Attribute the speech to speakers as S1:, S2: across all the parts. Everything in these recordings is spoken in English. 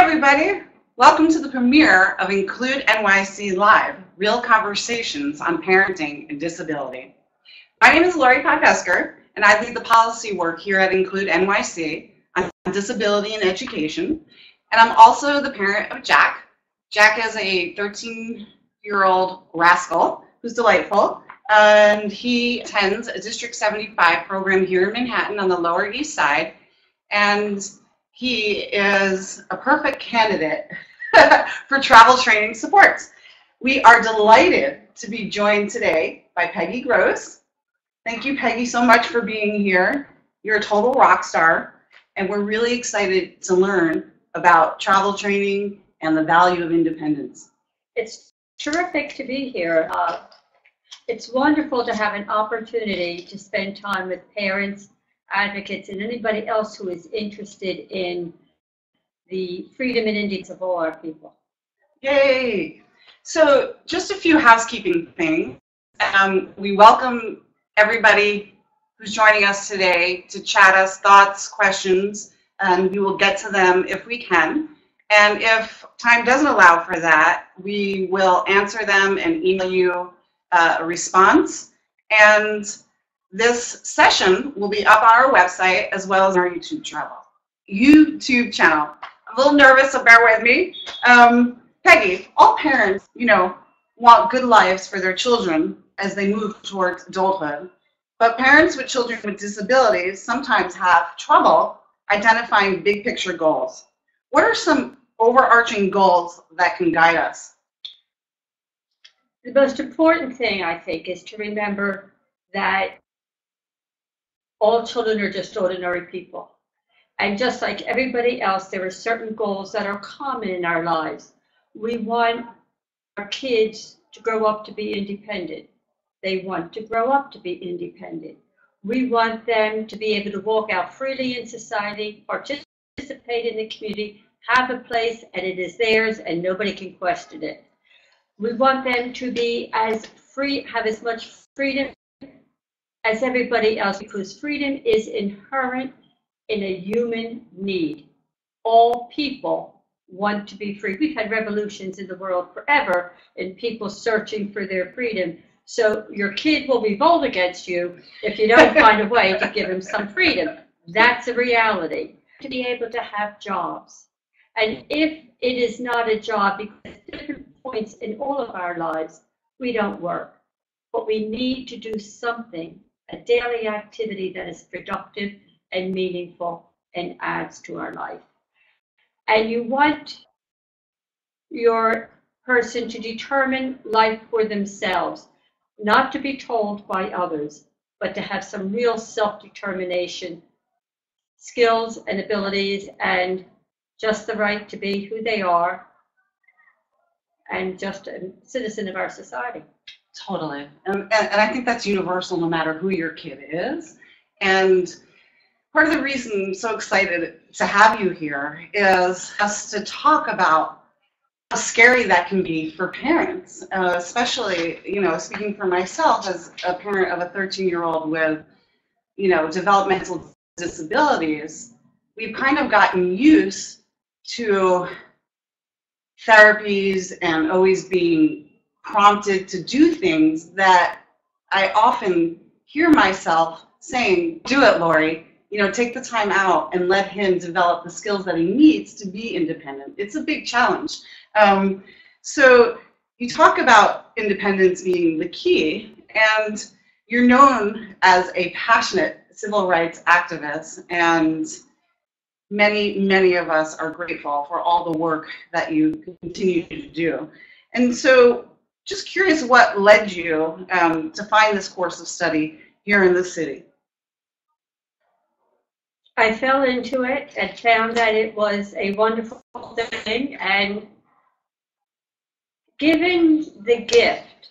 S1: everybody. Welcome to the premiere of INCLUDEnyc Live, real conversations on parenting and disability. My name is Lori Popesker, and I lead the policy work here at INCLUDEnyc on disability and education. And I'm also the parent of Jack. Jack is a 13-year-old rascal who's delightful, and he attends a District 75 program here in Manhattan on the Lower East Side. And he is a perfect candidate for travel training supports. We are delighted to be joined today by Peggy Groce. Thank you, Peggy, so much for being here. You're a total rock star, and we're really excited to learn about travel training and the value of independence.
S2: It's terrific to be here. It's wonderful to have an opportunity to spend time with parents, advocates, and anybody else who is interested in the freedom and independence of all our people.
S1: Yay! So just a few housekeeping things. We welcome everybody who's joining us today to chat us thoughts, questions, and we will get to them if we can. And if time doesn't allow for that, we will answer them and email you a response. And this session will be up on our website as well as our YouTube channel. I'm a little nervous, so bear with me. Peggy, all parents, want good lives for their children as they move towards adulthood. But parents with children with disabilities sometimes have trouble identifying big picture goals. What are some overarching goals that can guide us?
S2: The most important thing, I think, is to remember that all children are just ordinary people. And just like everybody else, there are certain goals that are common in our lives. We want our kids to grow up to be independent. They want to grow up to be independent. We want them to be able to walk out freely in society, participate in the community, have a place, and it is theirs, and nobody can question it. We want them to be as free, have as much freedom as everybody else, because freedom is inherent in a human need. All people want to be free. We've had revolutions in the world forever and people searching for their freedom. So your kid will revolt against you if you don't find a way to give him some freedom. That's a reality. To be able to have jobs. And if it is not a job, because at different points in all of our lives, we don't work. But we need to do something, a daily activity that is productive and meaningful and adds to our life. And you want your person to determine life for themselves, not to be told by others, but to have some real self-determination, skills and abilities, and just the right to be who they are, and just a citizen of our society.
S1: Totally. And I think that's universal no matter who your kid is. And part of the reason I'm so excited to have you here is us to talk about how scary that can be for parents, especially, speaking for myself as a parent of a 13-year-old with, developmental disabilities. We've kind of gotten used to therapies and always being prompted to do things that I often hear myself saying, do it, Lori. Take the time out and let him develop the skills that he needs to be independent. It's a big challenge. So you talk about independence being the key, and you're known as a passionate civil rights activist, and many of us are grateful for all the work that you continue to do. And so just curious what led you to find this course of study here in the city.
S2: I fell into it and found that it was a wonderful thing, and given the gift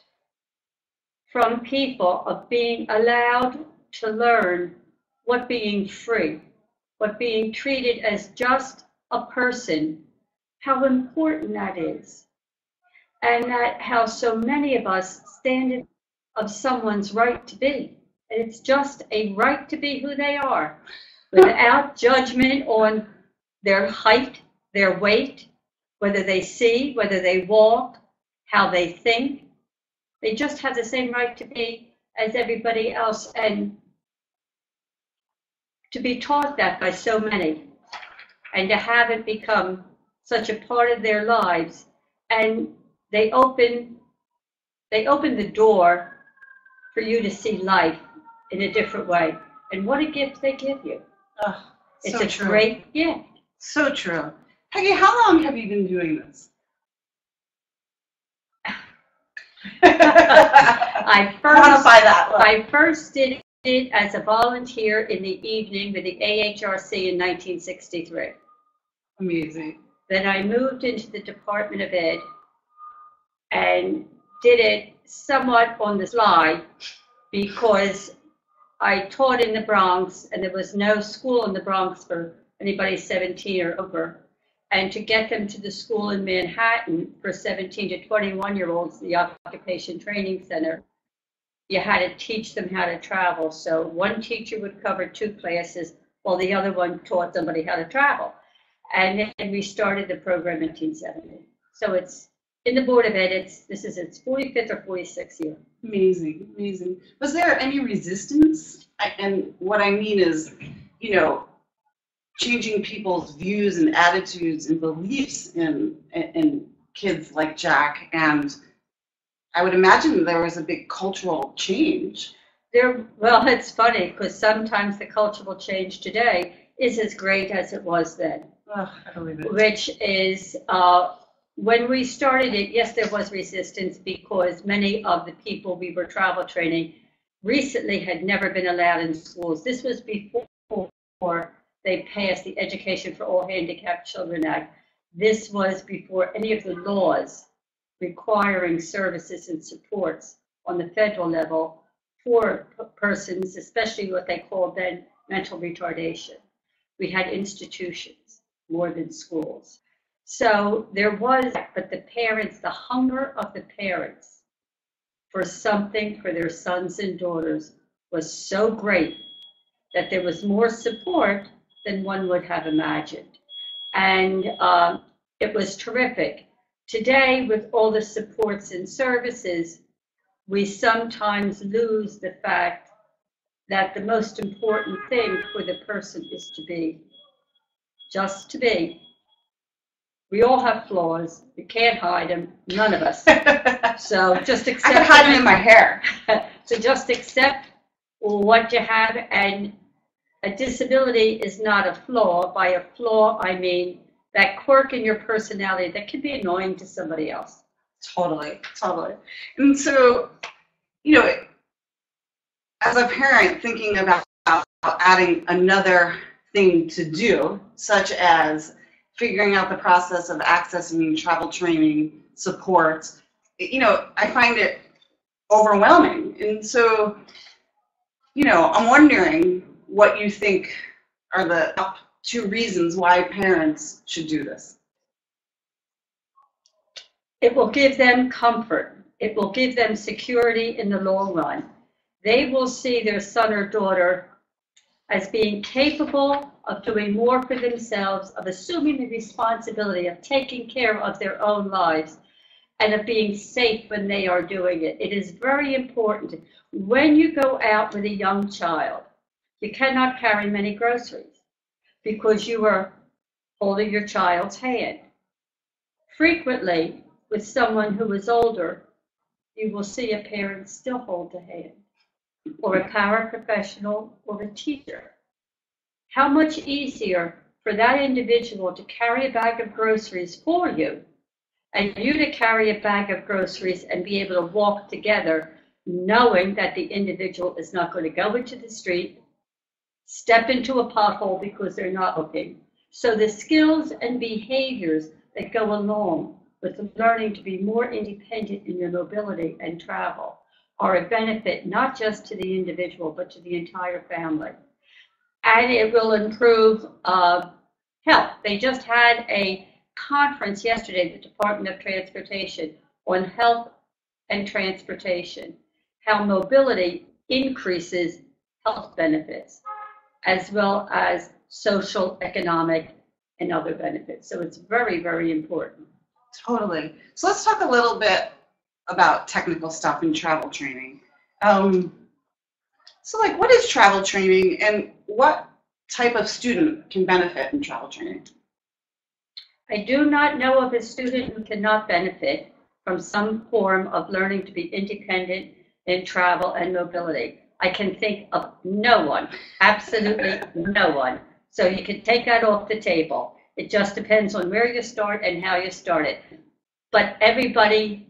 S2: from people of being allowed to learn what being free, what being treated as just a person, how important that is, and that how so many of us stand in of someone's right to be. And it's just a right to be who they are, without judgment on their height, their weight, whether they see, whether they walk, how they think. They just have the same right to be as everybody else, and to be taught that by so many, and to have it become such a part of their lives. And they open the door for you to see life in a different way. And what a gift they give you.
S1: Oh,
S2: it's
S1: so
S2: a
S1: true.
S2: great gift.
S1: So true. Peggy, how long have you been doing this?
S2: I first did it as a volunteer in the evening with the AHRC in 1963.
S1: Amazing.
S2: Then I moved into the Department of Ed and did it somewhat on the fly because I taught in the Bronx and there was no school in the Bronx for anybody 17 or over. And to get them to the school in Manhattan for 17 to 21-year-olds, the Occupation Training Center, you had to teach them how to travel. So one teacher would cover 2 classes while the other one taught somebody how to travel. And then we started the program in 1970. So it's in the Board of Ed, this is its 45th or 46th year.
S1: Amazing, amazing. Was there any resistance? And what I mean is, you know, changing people's views and attitudes and beliefs in kids like Jack, and I would imagine there was a big cultural change.
S2: Well, it's funny because sometimes the cultural change today is as great as it was then.
S1: Oh, I believe it.
S2: Which is, when we started it, yes, there was resistance because many of the people we were travel training recently had never been allowed in schools. This was before they passed the Education for All Handicapped Children Act. This was before any of the laws requiring services and supports on the federal level for persons, especially what they called then mental retardation. We had institutions more than schools. So there was, but the parents, the hunger of the parents for something for their sons and daughters was so great that there was more support than one would have imagined. And it was terrific. Today, with all the supports and services, we sometimes lose the fact that the most important thing for the person is to be, just to be. We all have flaws. We can't hide them, none of us. So just accept.
S1: I can hide them in my hair.
S2: So just accept what you have, and a disability is not a flaw. By a flaw, I mean that quirk in your personality that can be annoying to somebody else.
S1: Totally, totally. And so, you know, as a parent thinking about adding another thing to do, such as figuring out the process of accessing travel training supports, you know, I find it overwhelming. And so, you know, I'm wondering what you think are the top 2 reasons why parents should do this.
S2: It will give them comfort. It will give them security in the long run. They will see their son or daughter as being capable of doing more for themselves, of assuming the responsibility of taking care of their own lives, and of being safe when they are doing it. It is very important. When you go out with a young child, you cannot carry many groceries because you are holding your child's hand. Frequently, with someone who is older, you will see a parent still hold the hand, or a paraprofessional, or a teacher. How much easier for that individual to carry a bag of groceries for you, and you to carry a bag of groceries and be able to walk together, knowing that the individual is not going to go into the street, step into a pothole because they're not looking. So the skills and behaviors that go along with learning to be more independent in your mobility and travel are a benefit not just to the individual, but to the entire family. And it will improve health. They just had a conference yesterday, the Department of Transportation, on health and transportation, how mobility increases health benefits, as well as social, economic, and other benefits. So it's very, very important.
S1: Totally. So let's talk a little bit about technical stuff in travel training. So like, what is travel training and what type of student can benefit from travel training?
S2: I do not know of a student who cannot benefit from some form of learning to be independent in travel and mobility. I can think of no one, absolutely no one. So you can take that off the table. It just depends on where you start and how you start it. But everybody,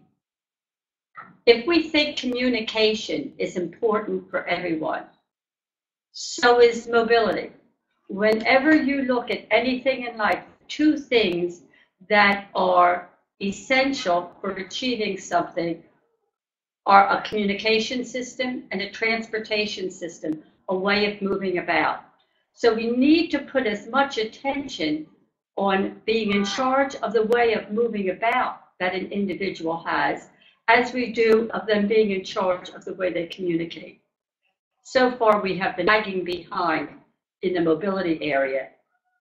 S2: if we think communication is important for everyone, so is mobility. Whenever you look at anything in life, two things that are essential for achieving something are a communication system and a transportation system, a way of moving about. So we need to put as much attention on being in charge of the way of moving about that an individual has, as we do of them being in charge of the way they communicate. So far, we have been lagging behind in the mobility area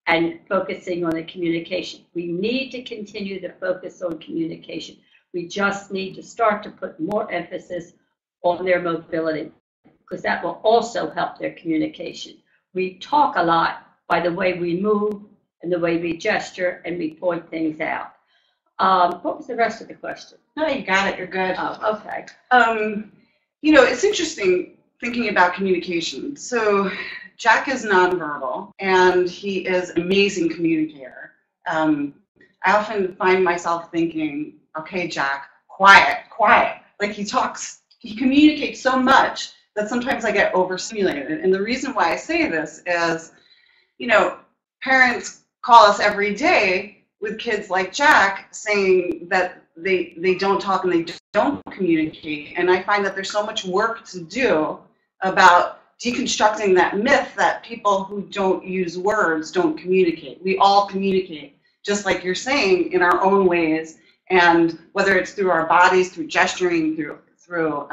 S2: and focusing on the communication. We need to continue to focus on communication. We just need to start to put more emphasis on their mobility, because that will also help their communication. We talk a lot by the way we move and the way we gesture and we point things out. What was the rest of the question?
S1: No, you got it. You're good.
S2: Oh, okay.
S1: It's interesting thinking about communication. So Jack is nonverbal, and he is an amazing communicator. I often find myself thinking, okay, Jack, quiet. Like he communicates so much that sometimes I get overstimulated. And the reason why I say this is, parents call us every day with kids like Jack saying that they don't talk and they don't communicate. And I find that there's so much work to do about deconstructing that myth that people who don't use words don't communicate. We all communicate, just like you're saying, in our own ways. And whether it's through our bodies, through gesturing, through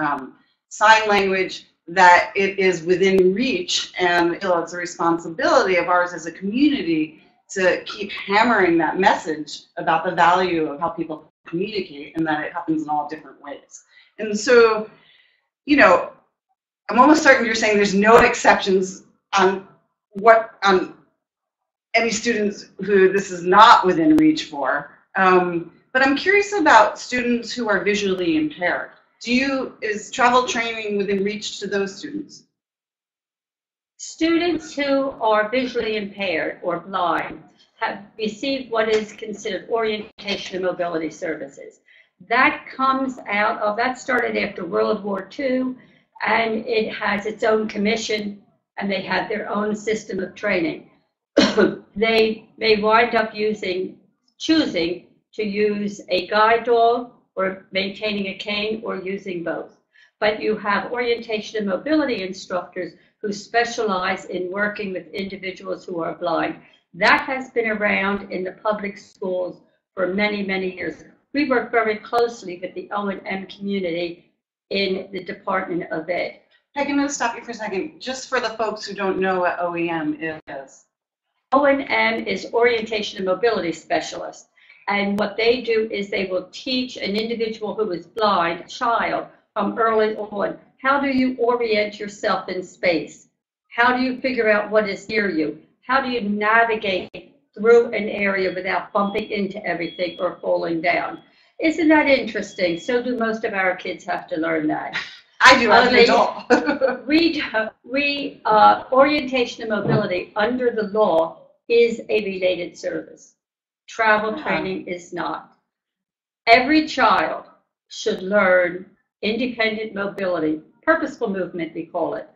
S1: sign language, that it is within reach, and I feel it's a responsibility of ours as a community to keep hammering that message about the value of how people communicate and that it happens in all different ways. And so, I'm almost certain you're saying there's no exceptions on any students who this is not within reach for. But I'm curious about students who are visually impaired. Is travel training within reach to those students?
S2: Students who are visually impaired or blind have received what is considered orientation and mobility services. That started after World War II, and it has its own commission, and they have their own system of training. They may wind up choosing to use a guide dog or maintaining a cane or using both. But you have orientation and mobility instructors who specialize in working with individuals who are blind. That has been around in the public schools for many, many years. We work very closely with the O&M community in the Department of Ed.
S1: I'm going to stop you for a second, just for the folks who don't know what OEM is.
S2: O&M is Orientation and Mobility Specialist. And what they do is they will teach an individual who is blind, a child, from early on, how do you orient yourself in space? How do you figure out what is near you? How do you navigate through an area without bumping into everything or falling down? Isn't that interesting? So do most of our kids have to learn that.
S1: I do as an adult.
S2: Orientation and mobility under the law is a related service. Travel training is not. Every child should learn independent mobility, purposeful movement we call it,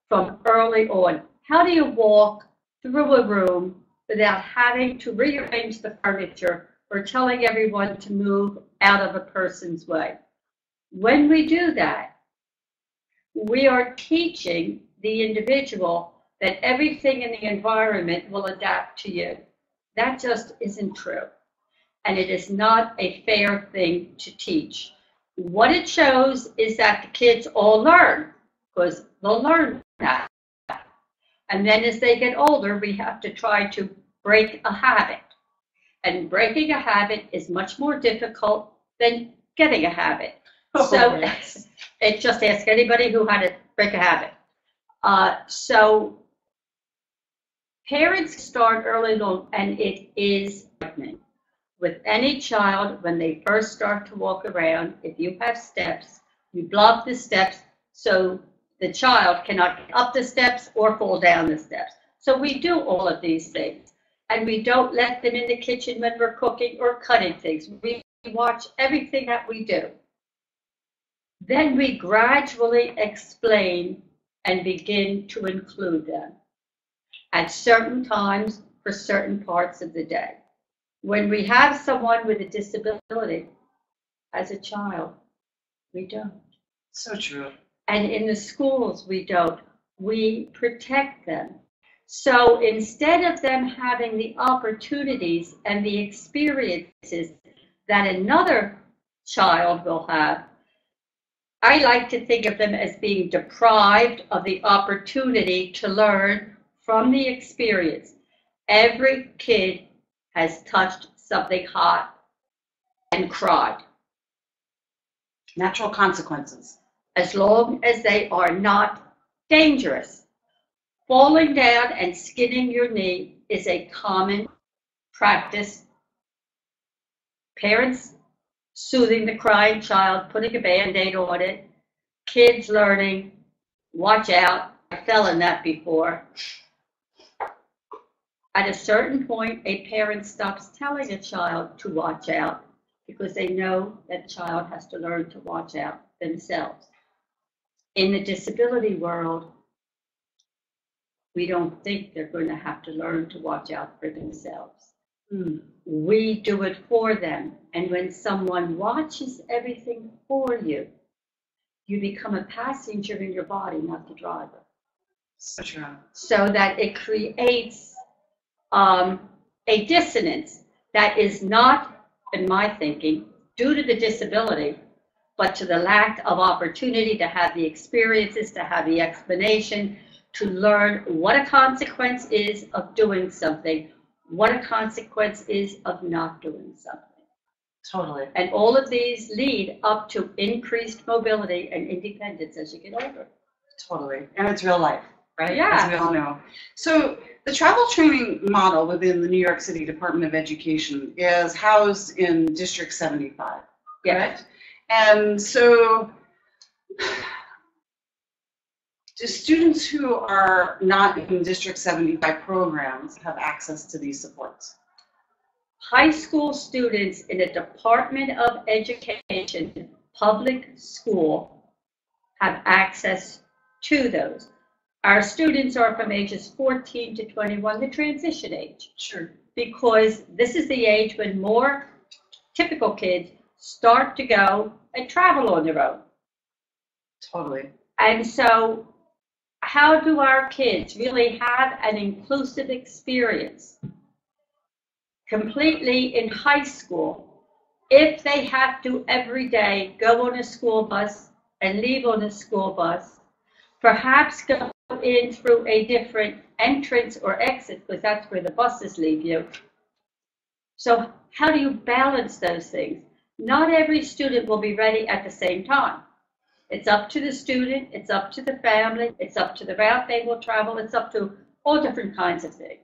S2: from early on. How do you walk through a room without having to rearrange the furniture or telling everyone to move out of a person's way? When we do that, we are teaching the individual that everything in the environment will adapt to you. That just isn't true. And it is not a fair thing to teach. What it shows is that the kids all learn, because they'll learn that. And then as they get older, we have to try to break a habit. And breaking a habit is much more difficult than getting a habit.
S1: Oh,
S2: So
S1: yes.
S2: it just ask anybody who had to break a habit. So parents start early on, and it is frightening. With any child, when they first start to walk around, if you have steps, you block the steps so the child cannot get up the steps or fall down the steps. So we do all of these things. And we don't let them in the kitchen when we're cooking or cutting things. We watch everything that we do. Then we gradually explain and begin to include them at certain times for certain parts of the day. When we have someone with a disability as a child, we don't.
S1: So true.
S2: And in the schools, we don't. We protect them. So instead of them having the opportunities and the experiences that another child will have, I like to think of them as being deprived of the opportunity to learn from the experience. Every kid has touched something hot and cried.
S1: Natural consequences.
S2: As long as they are not dangerous. Falling down and skinning your knee is a common practice. Parents soothing the crying child, putting a Band-Aid on it, kids learning, watch out, I fell in that before. At a certain point, a parent stops telling a child to watch out because they know that child has to learn to watch out themselves. In the disability world, we don't think they're going to have to learn to watch out for themselves. We do it for them. And when someone watches everything for you, you become a passenger in your body, not the driver.
S1: So true.
S2: So that it creates a dissonance that is not, in my thinking, due to the disability, but to the lack of opportunity to have the experiences, to have the explanation, to learn what a consequence is of doing something, what a consequence is of not doing something.
S1: Totally.
S2: And all of these lead up to increased mobility and independence as you get older.
S1: Totally. And it's real life, right?
S2: Yeah.
S1: As we all know. So the travel training model within the New York City Department of Education is housed in District 75, correct?
S2: Yeah.
S1: And so do students who are not in District 75 programs have access to these supports?
S2: High school students in a Department of Education public school have access to those. Our students are from ages 14 to 21, the transition age.
S1: Sure.
S2: Because this is the age when more typical kids start to go and travel on their own.
S1: Totally.
S2: And so how do our kids really have an inclusive experience completely in high school if they have to every day go on a school bus and leave on a school bus, perhaps go in through a different entrance or exit because that's where the buses leave you. So how do you balance those things? Not every student will be ready at the same time. It's up to the student, it's up to the family, it's up to the route they will travel, it's up to all different kinds of things.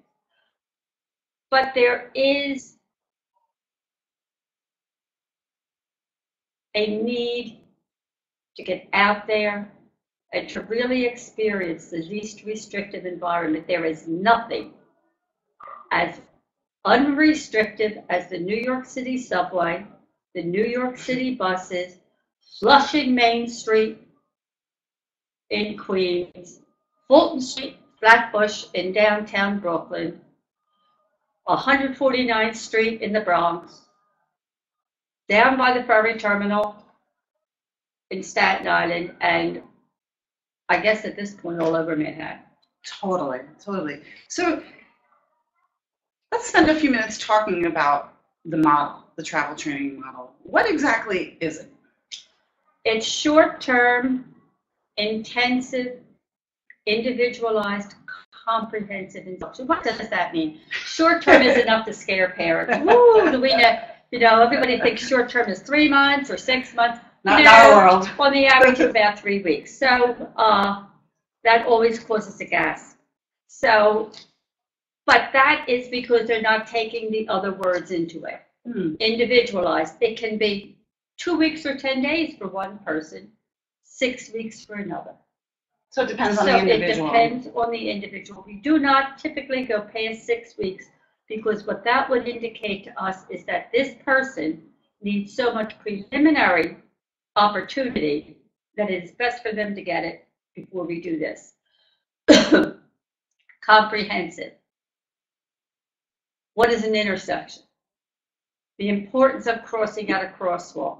S2: But there is a need to get out there and to really experience the least restrictive environment. There is nothing as unrestrictive as the New York City subway, the New York City buses, Flushing Main Street in Queens, Fulton Street, Flatbush in downtown Brooklyn, 149th Street in the Bronx, down by the ferry terminal in Staten Island, and I guess at this point all over Manhattan.
S1: Totally, totally. So let's spend a few minutes talking about the model, the travel training model. What exactly is it?
S2: It's short-term, intensive, individualized, comprehensive instruction. What does that mean? Short-term is enough to scare parents. Woo, do we know? You know, everybody thinks short-term is 3 months or 6 months.
S1: Not in our world.
S2: On the average, about 3 weeks. So that always causes a gasp. So, but that is because they're not taking the other words into it. Individualized. It can be 2 weeks or 10 days for one person, 6 weeks for another.
S1: So it depends on the individual.
S2: It depends on the individual. We do not typically go past 6 weeks because what that would indicate to us is that this person needs so much preliminary opportunity that it is best for them to get it before we do this. Comprehensive. What is an intersection? The importance of crossing at a crosswalk.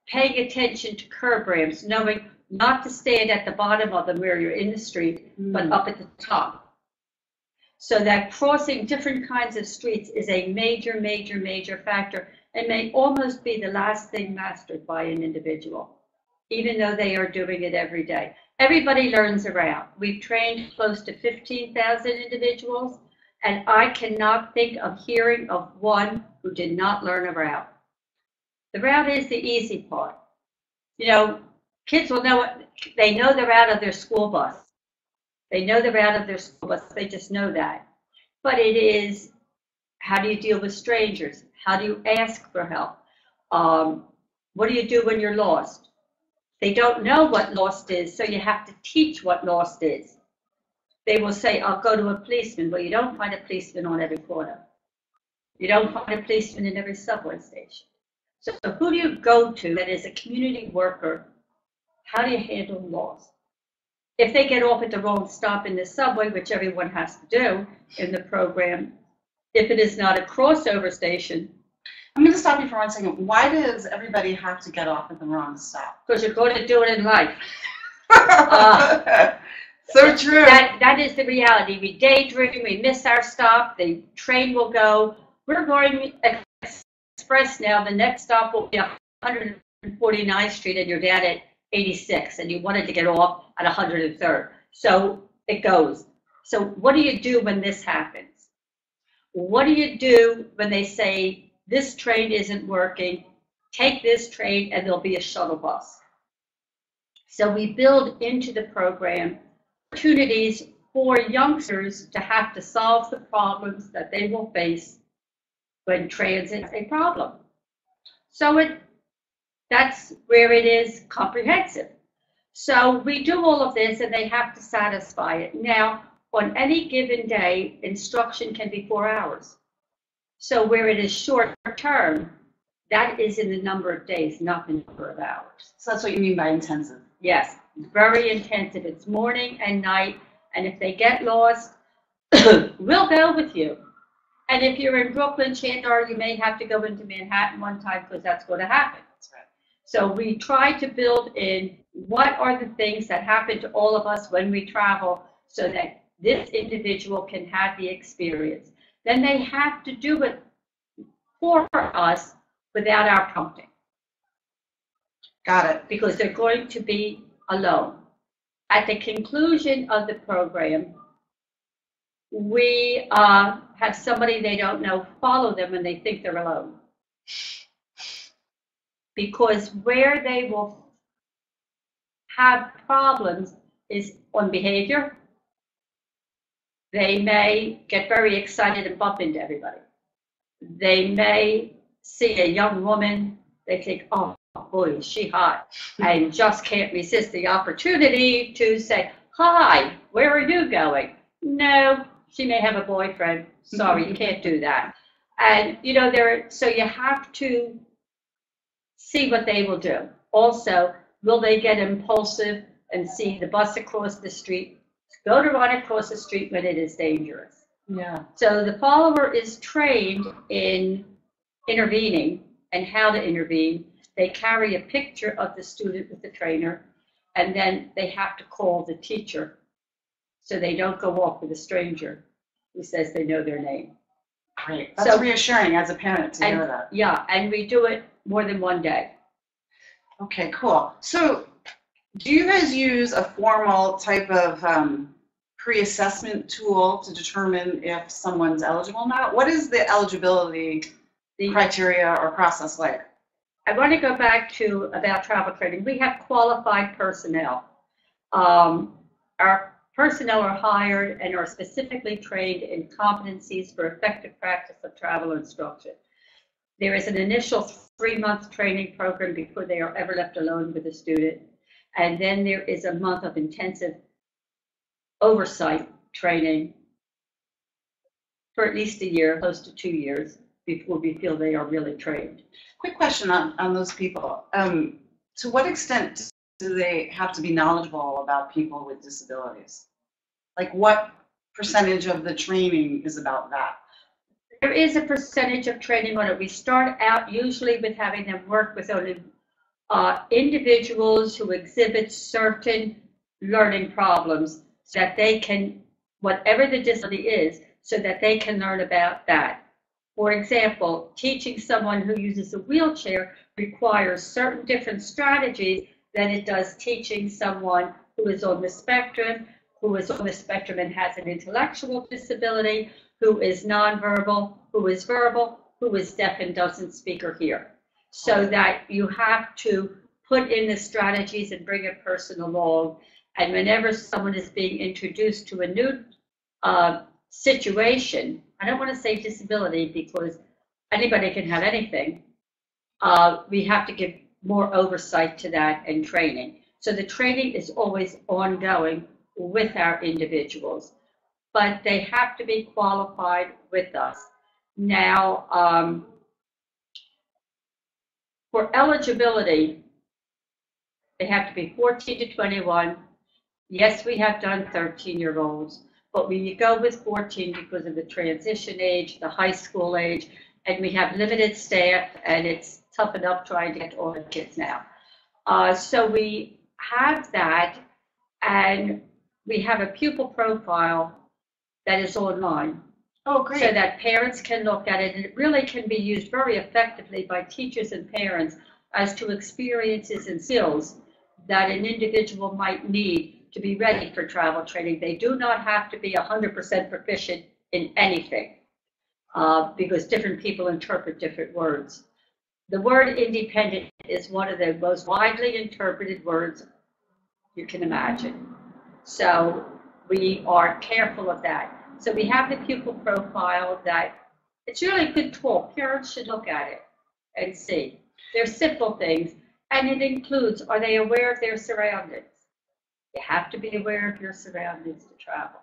S2: Paying attention to curb ramps, knowing not to stand at the bottom of them where you're in the street, but up at the top. So that crossing different kinds of streets is a major, major, major factor and may almost be the last thing mastered by an individual, even though they are doing it every day. Everybody learns a route. We've trained close to 15,000 individuals, and I cannot think of hearing of one who did not learn a route. The route is the easy part. You know, kids will know it. They know the route of their school bus. They know the route of their school bus. They just know that. But it is, how do you deal with strangers? How do you ask for help? What do you do when you're lost? They don't know what lost is, so you have to teach what lost is. They will say, I'll go to a policeman. Well, you don't find a policeman on every corner. You don't find a policeman in every subway station. So who do you go to that is a community worker? How do you handle loss? If they get off at the wrong stop in the subway, which everyone has to do in the program, if it is not a crossover station.
S1: I'm going to stop you for 1 second. Why does everybody have to get off at the wrong stop?
S2: Because you're going to do it in life.
S1: So true.
S2: That is the reality. We daydream, we miss our stop, the train will go. We're going express now, the next stop will be 149th Street and you're down at 86 and you wanted to get off at 103rd. So it goes. So what do you do when this happens? What do you do when they say this train isn't working? Take this train and there'll be a shuttle bus. So we build into the program opportunities for youngsters to have to solve the problems that they will face when transit is a problem. So that's where it is comprehensive. So we do all of this and they have to satisfy it. Now, on any given day, instruction can be 4 hours. So where it is short term, that is in the number of days, not the number of hours.
S1: So that's what you mean by intensive?
S2: Yes, very intensive. It's morning and night, and if they get lost, we'll go with you. And if you're in Brooklyn, Chandler, you may have to go into Manhattan one time because that's going to happen.
S1: That's right.
S2: So we try to build in what are the things that happen to all of us when we travel so that this individual can have the experience. Then they have to do it for us without our prompting.
S1: Got it.
S2: Because they're going to be alone. At the conclusion of the program, we have somebody they don't know follow them when they think they're alone. Because where they will have problems is on behavior. They may get very excited and bump into everybody. They may see a young woman, they think, oh boy, is she hot, and just can't resist the opportunity to say, hi, where are you going? No, she may have a boyfriend. Sorry, you can't do that. And you know, so you have to see what they will do. Also, will they get impulsive and see the bus across the street, go to run across the street when it is dangerous?
S1: Yeah.
S2: So the follower is trained in intervening and how to intervene. They carry a picture of the student with the trainer, and then they have to call the teacher so they don't go off with a stranger who says they know their name.
S1: Great. That's reassuring as a parent to know that.
S2: Yeah, and we do it more than one day.
S1: Okay, cool. So do you guys use a formal type of pre-assessment tool to determine if someone's eligible or not? What is the eligibility criteria or process like?
S2: I want to go back to about travel training. We have qualified personnel. Our personnel are hired and are specifically trained in competencies for effective practice of travel instruction. There is an initial 3-month training program before they are ever left alone with a student. And then there is a month of intensive oversight training for at least a year, close to 2 years, before we feel they are really trained.
S1: Quick question on those people. To what extent do they have to be knowledgeable about people with disabilities? Like what percentage of the training is about that?
S2: There is a percentage of training on it. We start out usually with having them work with only individuals who exhibit certain learning problems so that they can, whatever the disability is, so that they can learn about that. For example, teaching someone who uses a wheelchair requires certain different strategies than it does teaching someone who is on the spectrum, and has an intellectual disability, who is nonverbal, who is verbal, who is deaf and doesn't speak or hear. So that you have to put in the strategies and bring a person along. And whenever someone is being introduced to a new situation, I don't want to say disability because anybody can have anything, we have to give more oversight to that and training. So the training is always ongoing with our individuals, but they have to be qualified with us. Now, for eligibility, they have to be 14 to 21. Yes, we have done 13-year-olds, but we go with 14 because of the transition age, the high school age, and we have limited staff, and it's tough enough trying to get all the kids now. So we have that, and we have a pupil profile that is online.
S1: Oh, great.
S2: So that parents can look at it, and it really can be used very effectively by teachers and parents as to experiences and skills that an individual might need to be ready for travel training. They do not have to be 100% proficient in anything because different people interpret different words. The word independent is one of the most widely interpreted words you can imagine. So we are careful of that. So we have the pupil profile that it's really a good tool. Parents should look at it and see. They're simple things, and it includes, are they aware of their surroundings? You have to be aware of your surroundings to travel.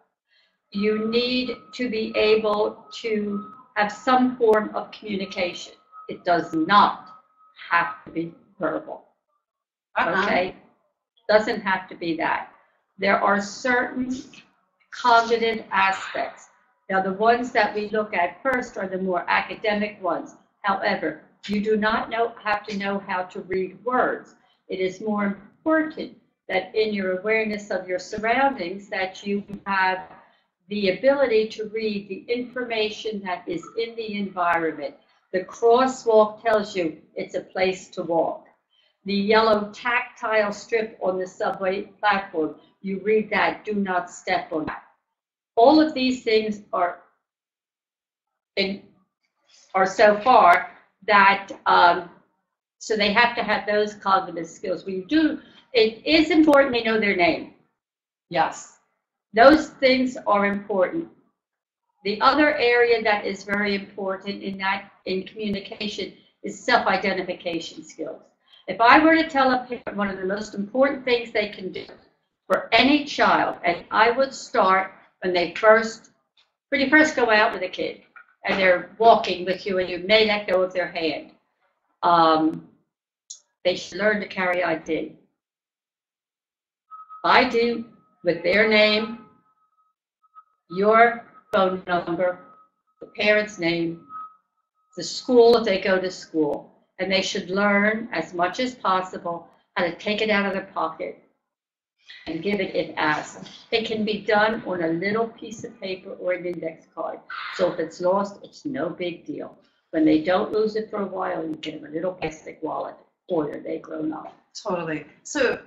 S2: You need to be able to have some form of communication. It does not have to be verbal. Okay? Doesn't have to be that. There are certain cognitive aspects. Now, the ones that we look at first are the more academic ones. However, you do not have to know how to read words. It is more important that in your awareness of your surroundings that you have the ability to read the information that is in the environment. The crosswalk tells you it's a place to walk. The yellow tactile strip on the subway platform, you read that, do not step on that. All of these things are so far that, so they have to have those cognitive skills. It is important they know their name.
S1: Yes.
S2: Those things are important. The other area that is very important in communication is self-identification skills. If I were to tell a parent one of the most important things they can do for any child, and I would start when you first go out with a kid and they're walking with you and you may let go of their hand, they should learn to carry ID. ID with their name, your phone number, the parent's name, the school if they go to school, and they should learn as much as possible how to take it out of their pocket and give it if asked. It can be done on a little piece of paper or an index card. So if it's lost, it's no big deal. When they don't lose it for a while, you get them a little plastic wallet, or they've grown up.
S1: Totally. So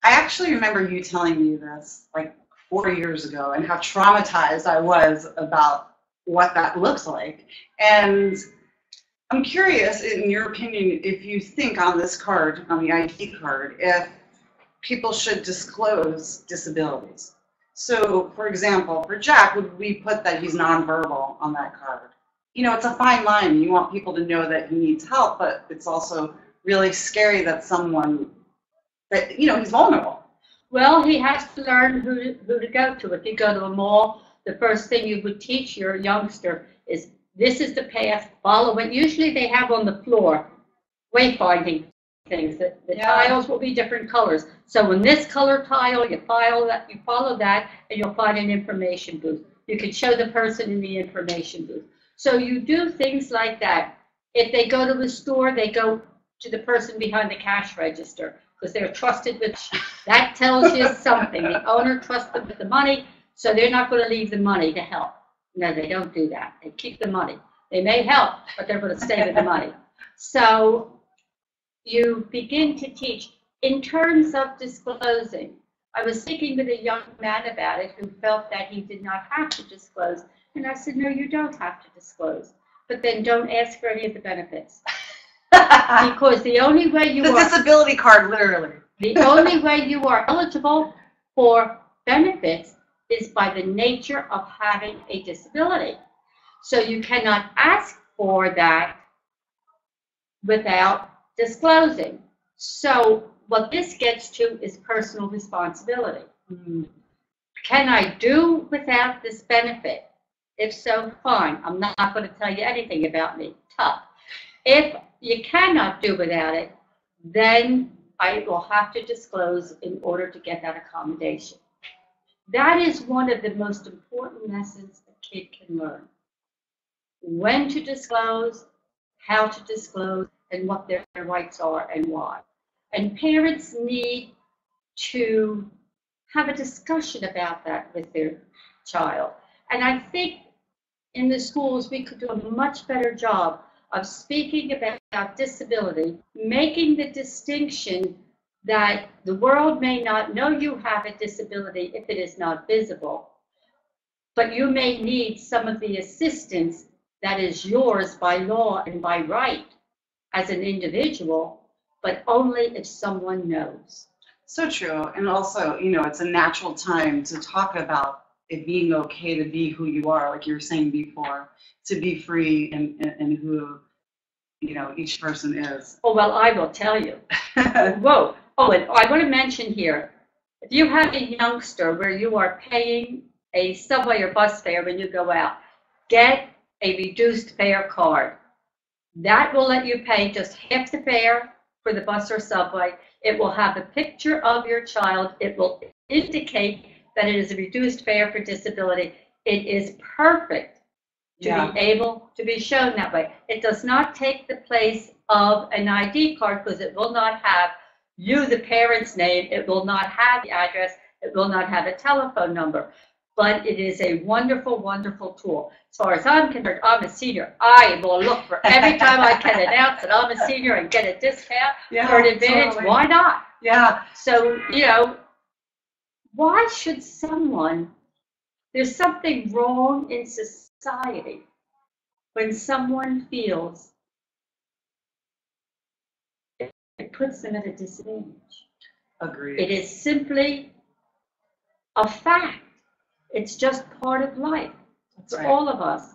S1: I actually remember you telling me this like 4 years ago and how traumatized I was about what that looks like. And I'm curious, in your opinion, if you think on this card, on the ID card, if people should disclose disabilities. So, for example, for Jack, would we put that he's nonverbal on that card? You know, it's a fine line. You want people to know that he needs help, but it's also really scary that someone, that, you know, he's vulnerable.
S2: Well, he has to learn who to go to. If you go to a mall, the first thing you would teach your youngster is, this is the path, follow it. Usually they have on the floor wayfinding things. The tiles will be different colors. So in this color tile, you follow that, and you'll find an information booth. You can show the person in the information booth. So you do things like that. If they go to the store, they go to the person behind the cash register because they're trusted with, that tells you something. The owner trusts them with the money, so they're not going to leave the money to help. No, they don't do that. They keep the money. They may help, but they're going to stay with the money. So you begin to teach in terms of disclosing. I was speaking with a young man about it who felt that he did not have to disclose. And I said, no, you don't have to disclose. But then don't ask for any of the benefits. Because the only way you
S1: the disability card, literally.
S2: The only way you are eligible for benefits is by the nature of having a disability. So you cannot ask for that without disclosing. So what this gets to is personal responsibility. Mm-hmm. Can I do without this benefit? If so, fine. I'm not going to tell you anything about me. Tough. If you cannot do without it, then I will have to disclose in order to get that accommodation. That is one of the most important lessons a kid can learn. When to disclose, how to disclose, and what their rights are and why. And parents need to have a discussion about that with their child. And I think in the schools we could do a much better job of speaking about disability, making the distinction that the world may not know you have a disability if it is not visible, but you may need some of the assistance that is yours by law and by right as an individual, but only if someone knows.
S1: So true. And also, you know, it's a natural time to talk about it being okay to be who you are, like you were saying before, to be free and who, you know, each person is.
S2: Oh, well, I will tell you. Whoa. Oh, and I want to mention here, if you have a youngster where you are paying a subway or bus fare when you go out, get a reduced fare card. That will let you pay just half the fare for the bus or subway. It will have a picture of your child. It will indicate that it is a reduced fare for disability. It is perfect to be able to be shown that way. It does not take the place of an ID card because it will not have you, the parent's name. It will not have the address. It will not have a telephone number. But it is a wonderful, wonderful tool. As far as I'm concerned, I'm a senior. I will look for every time I can announce that I'm a senior and get a discount or an advantage. Totally. Why not?
S1: Yeah.
S2: So, you know, why should someone, there's something wrong in society when someone feels it puts them at a disadvantage.
S1: Agreed.
S2: It is simply a fact. It's just part of life. It's right. All of us.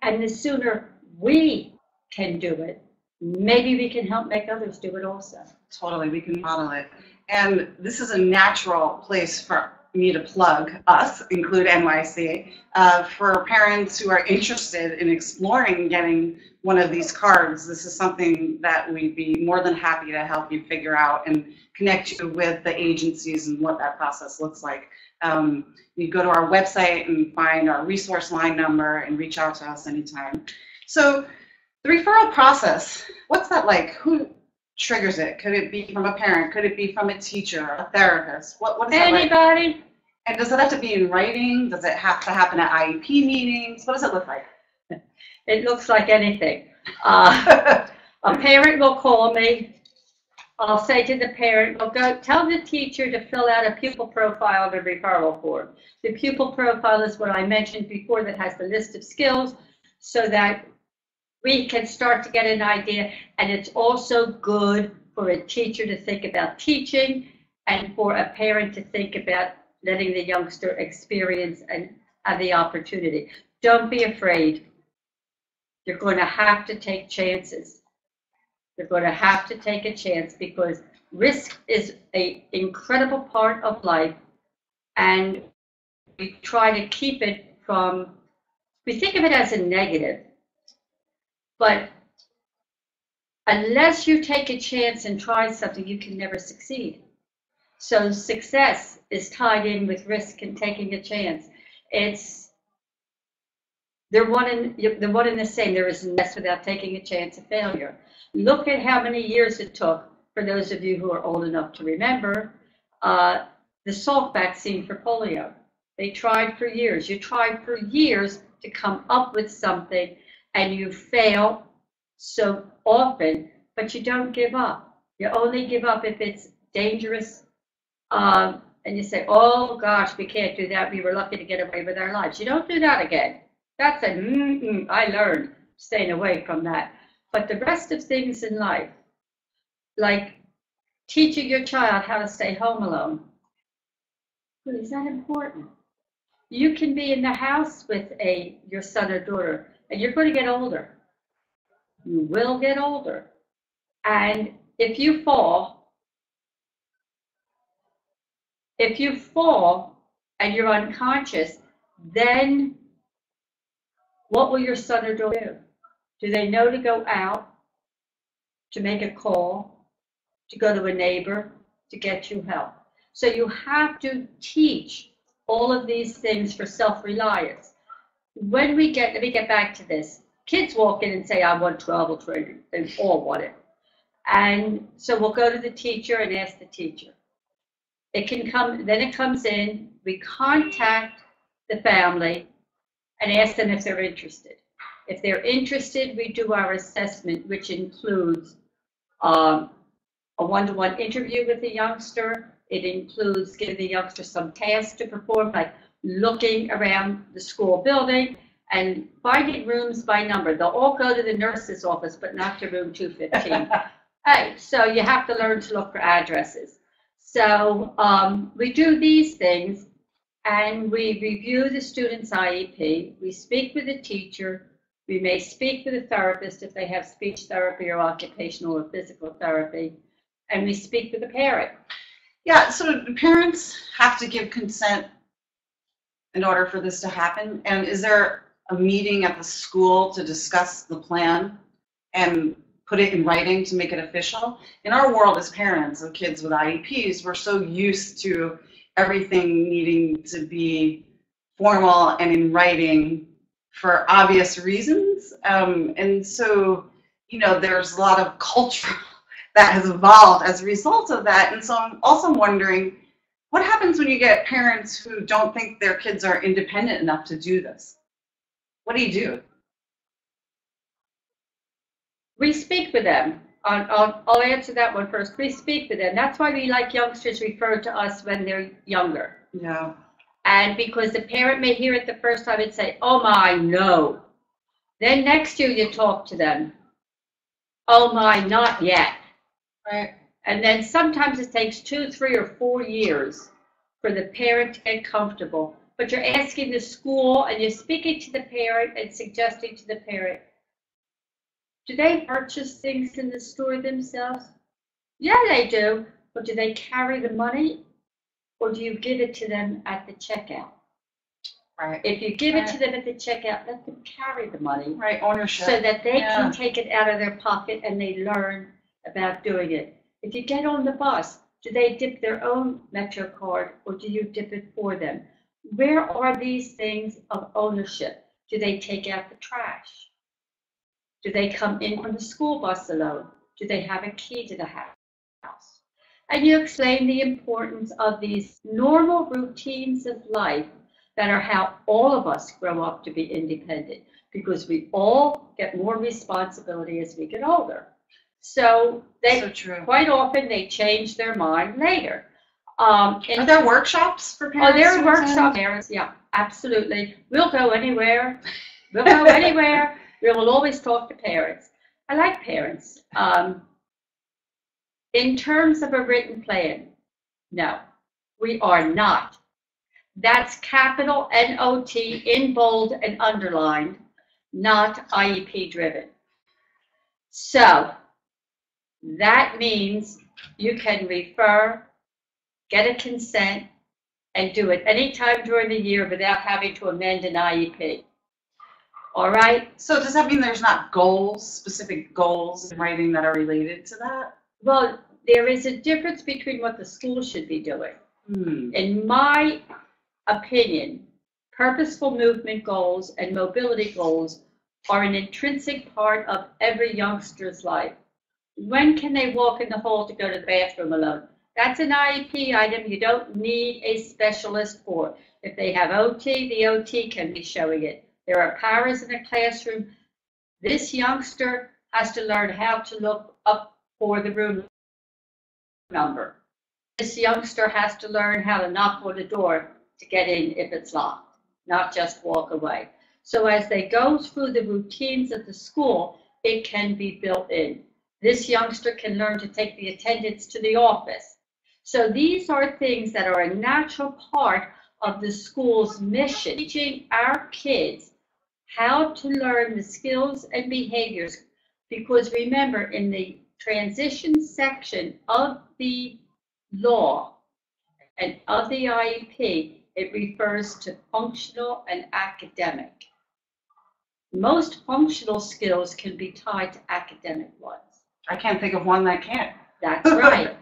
S2: And the sooner we can do it, maybe we can help make others do it also.
S1: Totally, we can model it. And this is a natural place for me to plug us, INCLUDEnyc, for parents who are interested in exploring getting one of these cards. This is something that we'd be more than happy to help you figure out and connect you with the agencies and what that process looks like. You go to our website and find our resource line number and reach out to us anytime. So the referral process, what's that like? Who triggers it? Could it be from a parent? Could it be from a teacher, a therapist? What is that like?
S2: Anybody.
S1: And does it have to be in writing? Does it have to happen at IEP meetings? What does it look like?
S2: It looks like anything. A parent will call me I'll say to the parent, well, go tell the teacher to fill out a pupil profile and a referral form. The pupil profile is what I mentioned before, that has the list of skills so that we can start to get an idea. And it's also good for a teacher to think about teaching and for a parent to think about letting the youngster experience and have the opportunity. Don't be afraid. You're going to have to take chances. You're going to have to take a chance because risk is an incredible part of life, and we try to keep it from, we think of it as a negative, but unless you take a chance and try something, you can never succeed. So success is tied in with risk and taking a chance. They're one and the same. There is success without taking a chance of failure. Look at how many years it took, for those of you who are old enough to remember, the Salk vaccine for polio. They tried for years. You tried for years to come up with something, and you fail so often, but you don't give up. You only give up if it's dangerous, and you say, oh gosh, we can't do that. We were lucky to get away with our lives. You don't do that again. That's I learned staying away from that. But the rest of things in life, like teaching your child how to stay home alone, well, is that important? You can be in the house with your son or daughter, and you're going to get older. You will get older. And if you fall and you're unconscious, then what will your son or daughter do? Do they know to go out, to make a call, to go to a neighbor, to get you help? So you have to teach all of these things for self-reliance. Let me get back to this. Kids walk in and say, I want travel training. They all want it. And so we'll go to the teacher and ask the teacher. Then it comes in, we contact the family and ask them if they're interested. If they're interested, we do our assessment, which includes a one-to-one interview with the youngster. It includes giving the youngster some tasks to perform, like looking around the school building and finding rooms by number. They'll all go to the nurse's office, but not to room 215. Hey, so you have to learn to look for addresses. So we do these things, and we review the student's IEP. We speak with the teacher. We may speak with a therapist if they have speech therapy or occupational or physical therapy, and we speak with the parent.
S1: Yeah, so the parents have to give consent in order for this to happen. And is there a meeting at the school to discuss the plan and put it in writing to make it official? In our world as parents of kids with IEPs, we're so used to everything needing to be formal and in writing for obvious reasons. And so, you know, there's a lot of culture that has evolved as a result of that. And so I'm also wondering, what happens when you get parents who don't think their kids are independent enough to do this? What do you do?
S2: We speak with them. I'll answer that one first. We speak with them. That's why we like youngsters referred to us when they're younger.
S1: Yeah.
S2: And because the parent may hear it the first time and say, oh my, no. Then next year you talk to them. Oh my, not yet.
S1: Right.
S2: And then sometimes it takes 2, 3, or 4 years for the parent to get comfortable. But you're asking the school and you're speaking to the parent and suggesting to the parent, do they purchase things in the store themselves? Yeah, they do. But do they carry the money? Or do you give it to them at the checkout?
S1: Right.
S2: If you give it to them at the checkout, let them carry the money.
S1: Right, ownership.
S2: So that they can take it out of their pocket and they learn about doing it. If you get on the bus, do they dip their own Metro card or do you dip it for them? Where are these things of ownership? Do they take out the trash? Do they come in from the school bus alone? Do they have a key to the house? And you explain the importance of these normal routines of life that are how all of us grow up to be independent, because we all get more responsibility as we get older. So they
S1: So true.
S2: quite often they change their mind later.
S1: Are there workshops for parents?
S2: Oh, there are workshops. Parents, yeah, absolutely. We'll go anywhere. We'll go anywhere. We will always talk to parents. I like parents. In terms of a written plan, no, we are not. That's capital NOT in bold and underlined, not IEP driven. So that means you can refer, get a consent, and do it anytime during the year without having to amend an IEP. All right?
S1: So does that mean there's not goals, specific goals in writing that are related to that?
S2: Well, there is a difference between what the school should be doing. In my opinion, purposeful movement goals and mobility goals are an intrinsic part of every youngster's life. When can they walk in the hall to go to the bathroom alone? That's an IEP item you don't need a specialist for. If they have OT, the OT can be showing it. There are paras in the classroom. This youngster has to learn how to look up for the room number. This youngster has to learn how to knock on the door to get in if it's locked, not just walk away. So as they go through the routines of the school, it can be built in. This youngster can learn to take the attendance to the office. So these are things that are a natural part of the school's mission, teaching our kids how to learn the skills and behaviors. Because remember, in the transition section of the law and of the IEP, it refers to functional and academic. Most functional skills can be tied to academic ones.
S1: I can't think of one that can't.
S2: That's right.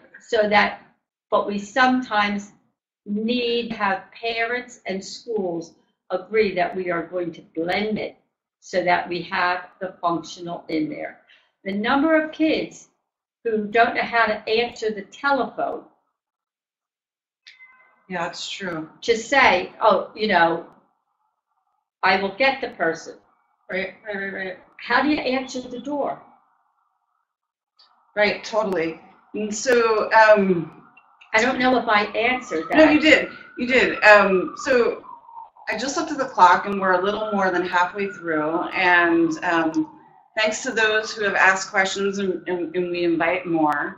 S2: But we sometimes need to have parents and schools agree that we are going to blend it so that we have the functional in there. The number of kids who don't know how to answer the telephone.
S1: Yeah, it's true.
S2: To say, oh, I will get the person. Right. How do you answer the door?
S1: Right, totally. And so,
S2: I don't know if I answered that.
S1: No, you did. You did. So I just looked at the clock, and we're a little more than halfway through. And thanks to those who have asked questions, and we invite more.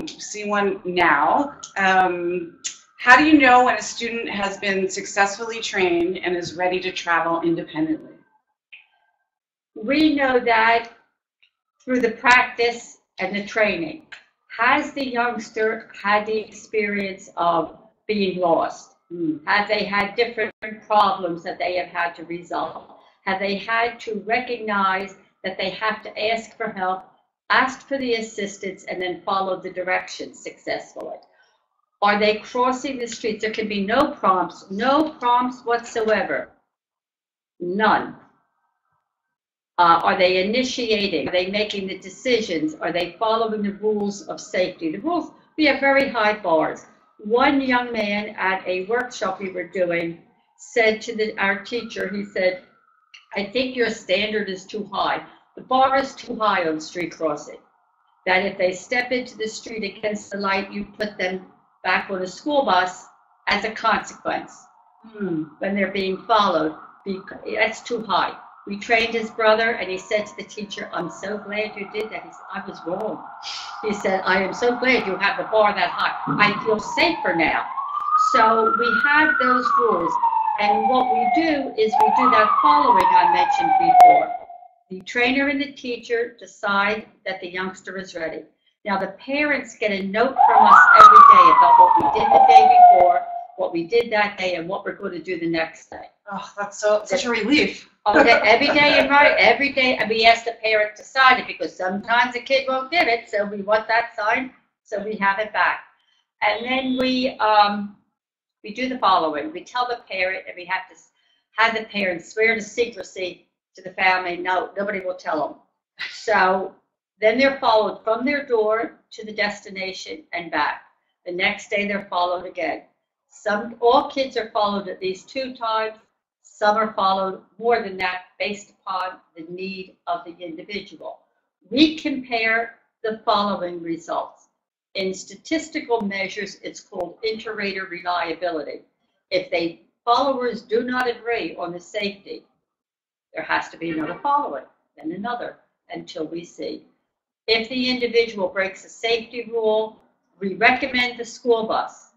S1: See one now. How do you know when a student has been successfully trained and is ready to travel independently?
S2: We know that through the practice and the training. Has the youngster had the experience of being lost? Have they had different problems that they have had to resolve? Have they had to recognize that they have to ask for help, ask for the assistance, and then follow the directions successfully? Are they crossing the streets? There can be no prompts whatsoever. None. Are they initiating? Are they making the decisions? Are they following the rules of safety? The rules, we have very high bars. One young man at a workshop we were doing said to our teacher, he said, I think your standard is too high. The bar is too high on street crossing. That if they step into the street against the light, you put them back on a school bus as a consequence when they're being followed. That's too high. We trained his brother, and he said to the teacher, I'm so glad you did that. He said, I was wrong. He said, I am so glad you have the bar that high. I feel safer now. So we have those rules. And what we do is we do that following I mentioned before. The trainer and the teacher decide that the youngster is ready. Now the parents get a note from us every day about what we did the day before, what we did that day, and what we're going to do the next day.
S1: Oh, that's such a relief.
S2: Every day, and right, every day, and we ask the parent to sign it because sometimes the kid won't give it, so we want that signed, so we have it back. And then we do the following. We tell the parent, and we have to have the parent swear to secrecy to the family. No, nobody will tell them. So then they're followed from their door to the destination and back. The next day they're followed again. All kids are followed at least 2 times. Some are followed more than that based upon the need of the individual. We compare the following results. In statistical measures, it's called inter-rater reliability. If the followers do not agree on the safety, there has to be another following, then another, until we see. If the individual breaks a safety rule, we recommend the school bus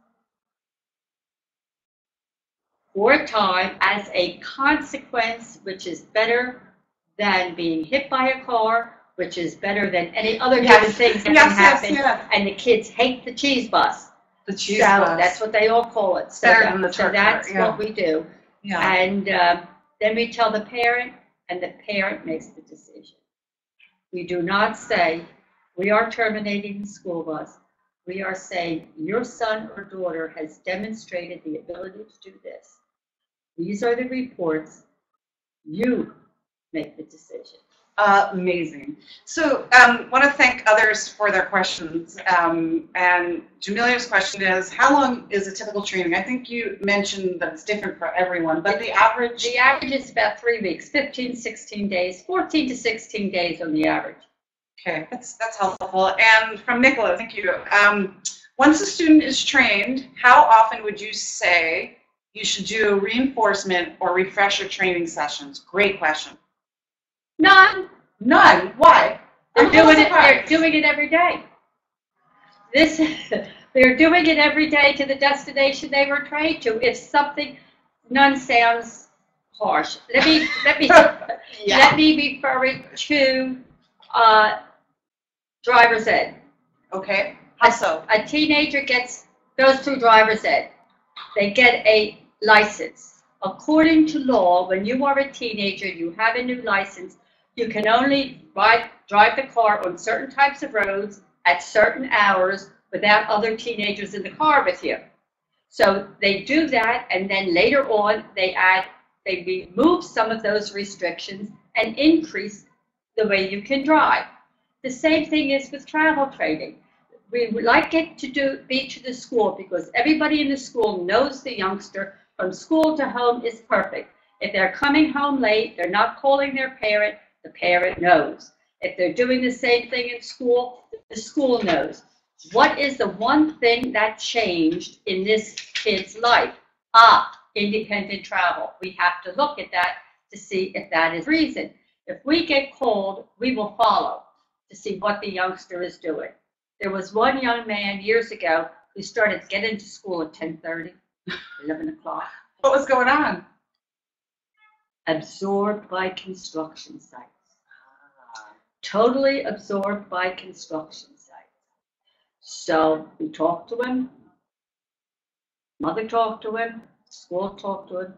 S2: for a time as a consequence, which is better than being hit by a car, which is better than any other given things that can happen. And the kids hate the cheese bus.
S1: The cheese bus.
S2: That's what they all call it. So, that's what we do. And then we tell the parent, and the parent makes the decision. We do not say, we are terminating the school bus. We are saying, your son or daughter has demonstrated the ability to do this. These are the reports. You make the decision.
S1: Amazing. So want to thank others for their questions. And Jamilia's question is, how long is a typical training? I think you mentioned that it's different for everyone, but the average?
S2: The average is about 3 weeks, 15, 16 days, 14 to 16 days on the average.
S1: Okay, that's helpful. And from Nicola, thank you. Once a student is trained, how often would you say you should do reinforcement or refresher training sessions? Great question.
S2: None.
S1: Why?
S2: They're doing it every day. They're doing it every day to the destination they were trained to. If something, none sounds harsh. Let me refer it to driver's ed.
S1: Okay. How so?
S2: A teenager goes through driver's ed. They get a license. According to law, when you are a teenager, you have a new license. You can only drive the car on certain types of roads at certain hours without other teenagers in the car with you. So they do that, and then later on they remove some of those restrictions and increase the way you can drive. The same thing is with travel training. We would like it to be to the school, because everybody in the school knows the youngster. From school to home is perfect. If they're coming home late, they're not calling their parent, the parent knows. If they're doing the same thing in school, the school knows. What is the one thing that changed in this kid's life? Independent travel. We have to look at that to see if that is the reason. If we get called, we will follow to see what the youngster is doing. There was one young man years ago who started getting to school at 10:30, 11 o'clock.
S1: What was going on?
S2: Absorbed by construction sites. Totally absorbed by construction sites. So we talked to him. Mother talked to him. School talked to him.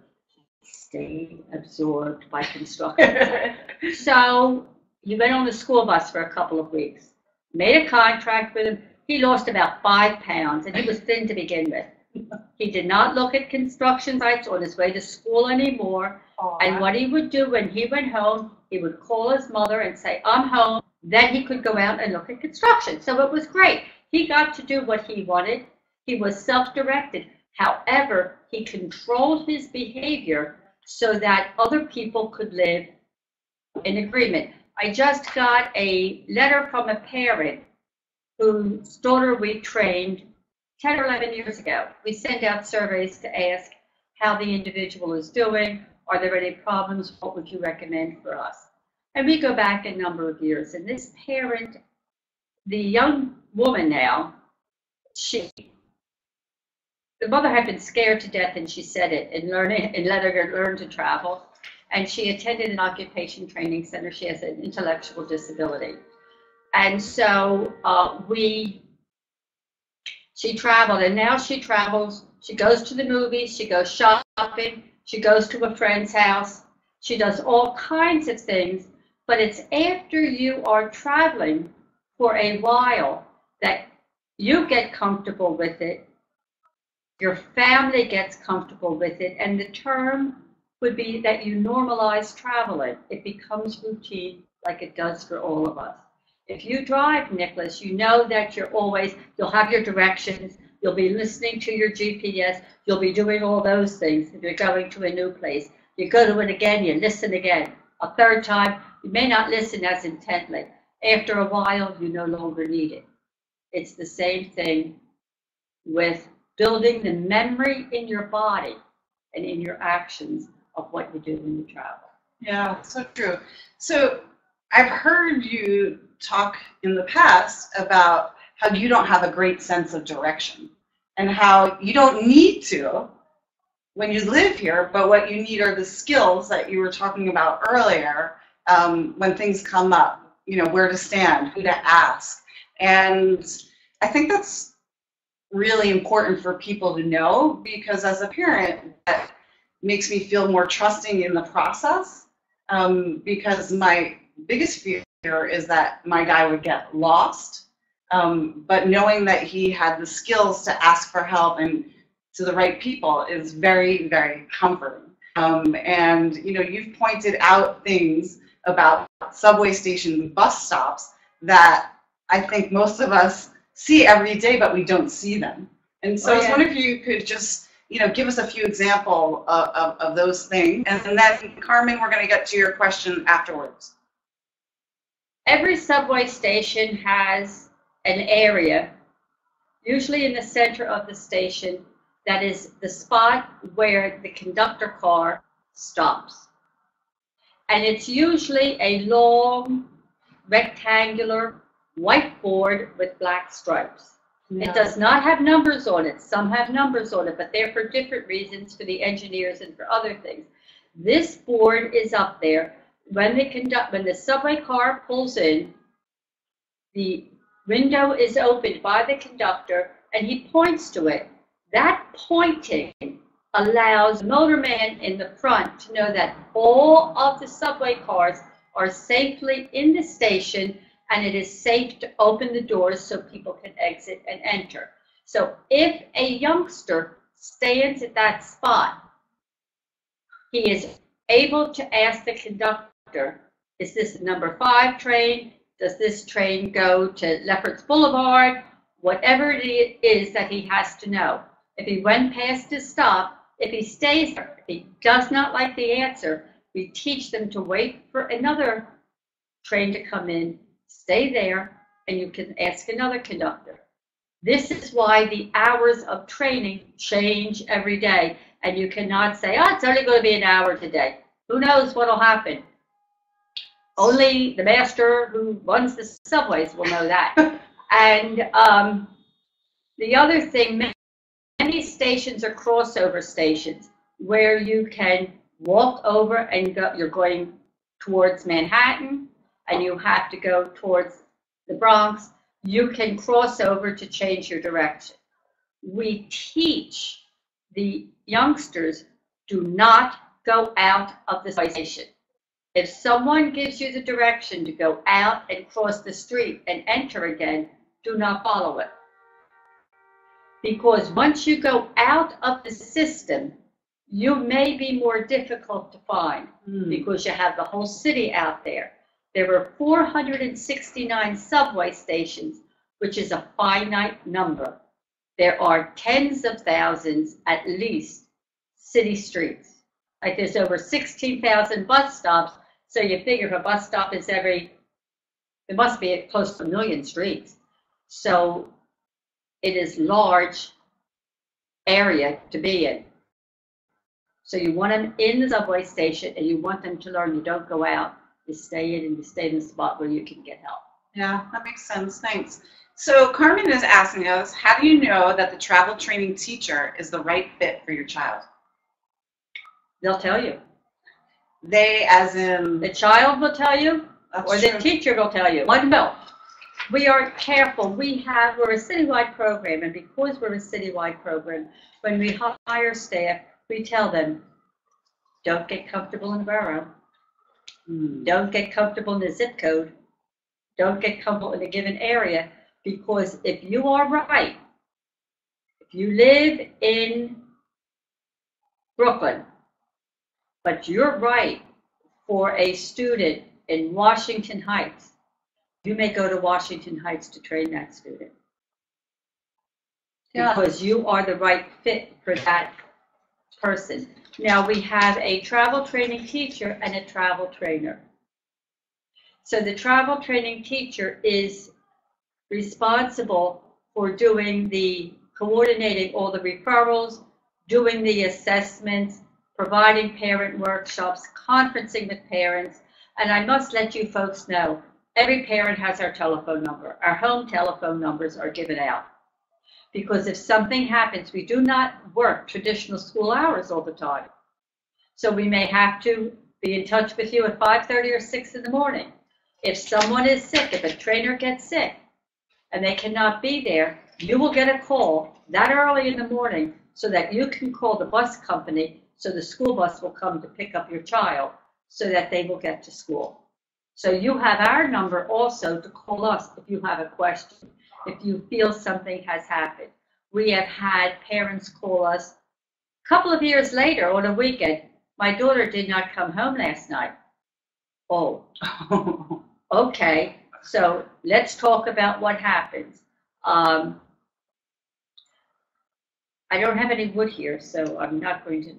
S2: He stayed absorbed by construction. So he went on the school bus for a couple of weeks. Made a contract with him. He lost about 5 pounds, and he was thin to begin with. He did not look at construction sites on his way to school anymore. And what he would do when he went home, he would call his mother and say, I'm home. Then he could go out and look at construction. So it was great. He got to do what he wanted. He was self-directed. However, he controlled his behavior so that other people could live in agreement. I just got a letter from a parent whose daughter we trained 10 or 11 years ago. We send out surveys to ask how the individual is doing. Are there any problems? What would you recommend for us? And we go back a number of years. And this parent, the young woman now, the mother had been scared to death, and she said it, in letting her learn to travel. And she attended an occupation training center. She has an intellectual disability. And so she traveled, and now she travels. She goes to the movies, she goes shopping, she goes to a friend's house. She does all kinds of things, but it's after you are traveling for a while that you get comfortable with it, your family gets comfortable with it, and the term would be that you normalize traveling. It becomes routine like it does for all of us. If you drive, Nicholas, you know that you'll have your directions, you'll be listening to your GPS, you'll be doing all those things if you're going to a new place. You go to it again, you listen again. A third time, you may not listen as intently. After a while, you no longer need it. It's the same thing with building the memory in your body and in your actions of what you do when you travel.
S1: Yeah, so true. So I've heard you talk in the past about how you don't have a great sense of direction and how you don't need to when you live here, but what you need are the skills that you were talking about earlier when things come up, you know, where to stand, who to ask. And I think that's really important for people to know, because as a parent, that makes me feel more trusting in the process, because my biggest fear is that my guy would get lost, but knowing that he had the skills to ask for help and to the right people is very, very comforting. And you know, you've pointed out things about subway stations, bus stops that I think most of us see every day, but we don't see them. And so I was wondering if you could just, you know, give us a few examples of those things. And then, Carmen, we're going to get to your question afterwards.
S2: Every subway station has an area, usually in the center of the station, that is the spot where the conductor car stops. And it's usually a long, rectangular, white board with black stripes. Yeah. It does not have numbers on it. Some have numbers on it, but they're for different reasons, for the engineers and for other things. This board is up there. When the subway car pulls in, the window is opened by the conductor, and he points to it. That pointing allows the motorman in the front to know that all of the subway cars are safely in the station, and it is safe to open the doors so people can exit and enter. So if a youngster stands at that spot, he is able to ask the conductor, is this number 5 train? Does this train go to Lefferts Boulevard? Whatever it is that he has to know. If he went past his stop, if he stays there, if he does not like the answer, we teach them to wait for another train to come in, stay there, and you can ask another conductor. This is why the hours of training change every day, and you cannot say, oh, it's only going to be an hour today. Who knows what will happen? Only the master who runs the subways will know that. And the other thing, many stations are crossover stations where you can walk over and go, you're going towards Manhattan and you have to go towards the Bronx. You can cross over to change your direction. We teach the youngsters, do not go out of the station. If someone gives you the direction to go out and cross the street and enter again, do not follow it. Because once you go out of the system, you may be more difficult to find because you have the whole city out there. There were 469 subway stations, which is a finite number. There are tens of thousands, at least, city streets. Like there's over 16,000 bus stops, so you figure if a bus stop is there must be close to 1 million streets. So it is large area to be in. So you want them in the subway station and you want them to learn you don't go out, you stay in and you stay in the spot where you can get help.
S1: Yeah, that makes sense. Thanks. So Carmen is asking us, how do you know that the travel training teacher is the right fit for your child?
S2: They'll tell you.
S1: They as in?
S2: The child will tell you, or
S1: true.
S2: The teacher will tell you. One will. We are careful. We're a citywide program, and because we're a citywide program, when we hire staff, we tell them, don't get comfortable in the borough. Don't get comfortable in the zip code. Don't get comfortable in a given area, because if you are right, if you live in Brooklyn, but you're right for a student in Washington Heights, you may go to Washington Heights to train that student. Yeah. Because you are the right fit for that person. Now we have a travel training teacher and a travel trainer. So the travel training teacher is responsible for doing coordinating all the referrals, doing the assessments, providing parent workshops, conferencing with parents. And I must let you folks know, every parent has our telephone number. Our home telephone numbers are given out. Because if something happens, we do not work traditional school hours all the time. So we may have to be in touch with you at 5:30 or 6 in the morning. If someone is sick, if a trainer gets sick and they cannot be there, you will get a call that early in the morning so that you can call the bus company so the school bus will come to pick up your child so that they will get to school. So you have our number also to call us if you have a question, if you feel something has happened. We have had parents call us a couple of years later on a weekend. My daughter did not come home last night. Oh, okay. So let's talk about what happens. I don't have any wood here, so I'm not going to,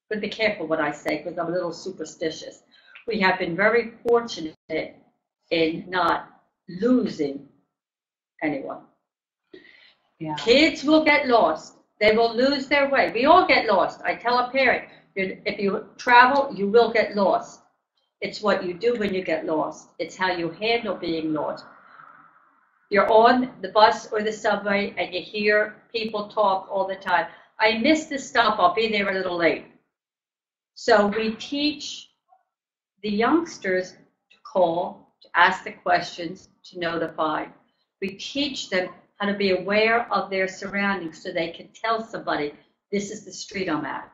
S2: but be careful what I say because I'm a little superstitious. We have been very fortunate in not losing anyone. Yeah. Kids will get lost. They will lose their way. We all get lost. I tell a parent, if you travel, you will get lost. It's what you do when you get lost. It's how you handle being lost. You're on the bus or the subway and you hear people talk all the time. I missed the stop, I'll be there a little late. So we teach the youngsters to call, to ask the questions, to notify. We teach them how to be aware of their surroundings so they can tell somebody, this is the street I'm at.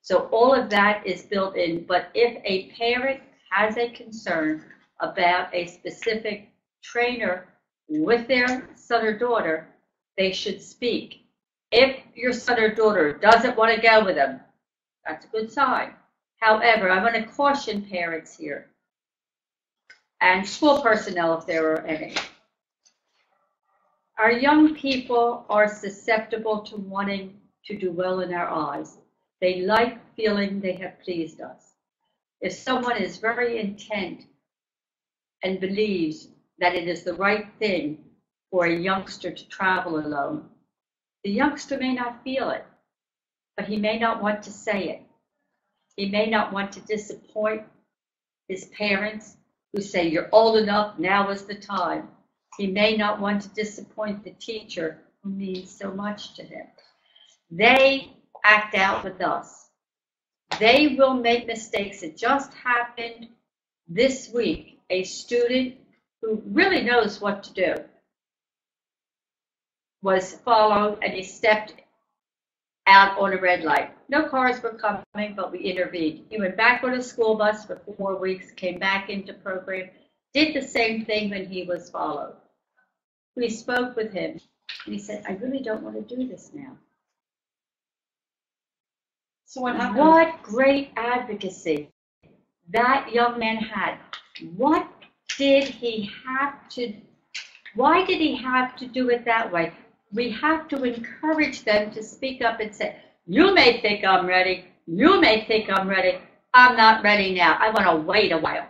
S2: So all of that is built in, but if a parent has a concern about a specific trainer with their son or daughter, they should speak. If your son or daughter doesn't want to go with them, that's a good sign. However, I'm going to caution parents here and school personnel if there are any. Our young people are susceptible to wanting to do well in our eyes. They like feeling they have pleased us. If someone is very intent and believes that it is the right thing for a youngster to travel alone, the youngster may not feel it, but he may not want to say it. He may not want to disappoint his parents who say, you're old enough, now is the time. He may not want to disappoint the teacher who means so much to him. They act out with us. They will make mistakes. It just happened this week. A student who really knows what to do was followed and he stepped out on a red light. No cars were coming, but we intervened. He went back on a school bus for 4 weeks, came back into program, did the same thing when he was followed. We spoke with him and he said, I really don't want to do this now.
S1: So what happened?
S2: What great advocacy that young man had. What did he have to, why did he have to do it that way? We have to encourage them to speak up and say, you may think I'm ready. You may think I'm ready. I'm not ready now. I want to wait a while.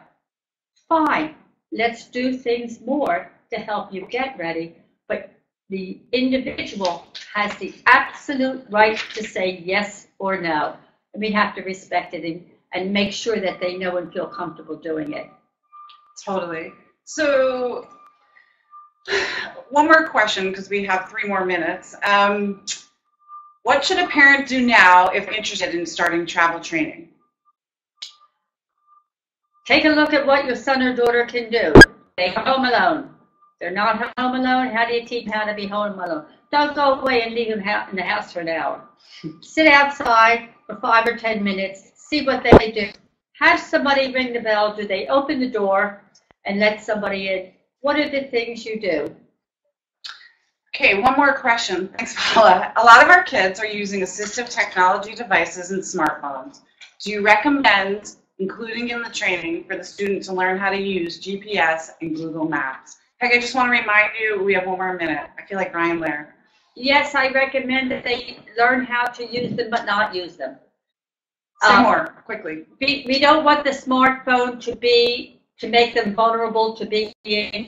S2: Fine. Let's do things more to help you get ready. But the individual has the absolute right to say yes or no. And we have to respect it and make sure that they know and feel comfortable doing it.
S1: Totally. So one more question, because we have 3 more minutes. What should a parent do now if interested in starting travel training?
S2: Take a look at what your son or daughter can do. They're home alone. They're not home alone. How do you teach them how to be home alone? Don't go away and leave them in the house for an hour. Sit outside for 5 or 10 minutes. See what they do. Have somebody ring the bell. Do they open the door and let somebody in? What are the things you do?
S1: Okay, one more question. Thanks, Paula. A lot of our kids are using assistive technology devices and smartphones. Do you recommend including in the training for the student to learn how to use GPS and Google Maps? Peg, I just want to remind you, we have 1 more minute. I feel like Ryan there.
S2: Yes, I recommend that they learn how to use them but not use them.
S1: Say more, quickly.
S2: We don't want the smartphone to be to make them vulnerable to being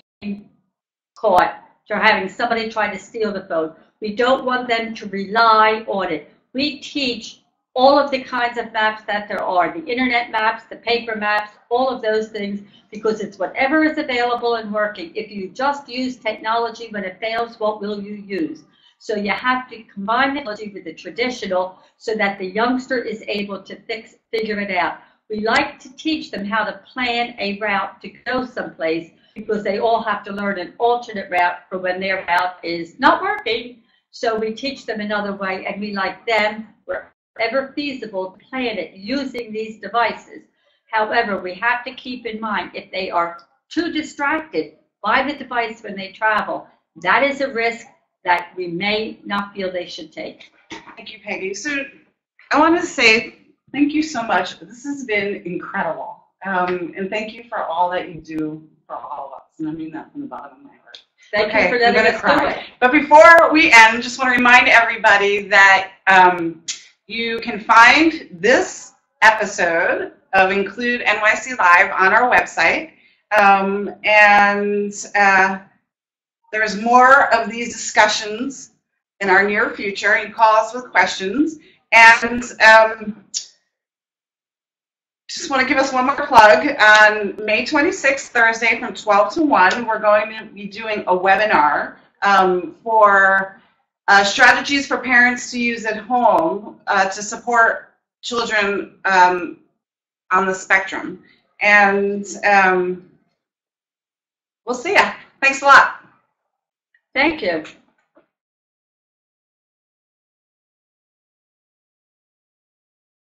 S2: caught, to having somebody try to steal the phone. We don't want them to rely on it. We teach all of the kinds of maps that there are, the internet maps, the paper maps, all of those things, because it's whatever is available and working. If you just use technology when it fails, what will you use? So you have to combine technology with the traditional so that the youngster is able to figure it out. We like to teach them how to plan a route to go someplace, because they all have to learn an alternate route for when their route is not working. So we teach them another way, and we like them, wherever feasible, to plan it using these devices. However, we have to keep in mind, if they are too distracted by the device when they travel, that is a risk that we may not feel they should take.
S1: Thank you, Peggy. So I want to say thank you so much. This has been incredible. And thank you for all that you do for all of us. And I mean that from the bottom of my heart.
S2: Thank you for letting us do it.
S1: But before we end, just want to remind everybody that you can find this episode of Include NYC Live on our website. There's more of these discussions in our near future. You call us with questions. And just want to give us one more plug. On May 26th, Thursday, from 12 to 1, we're going to be doing a webinar for strategies for parents to use at home to support children on the spectrum. And we'll see ya. Thanks a lot.
S2: Thank you.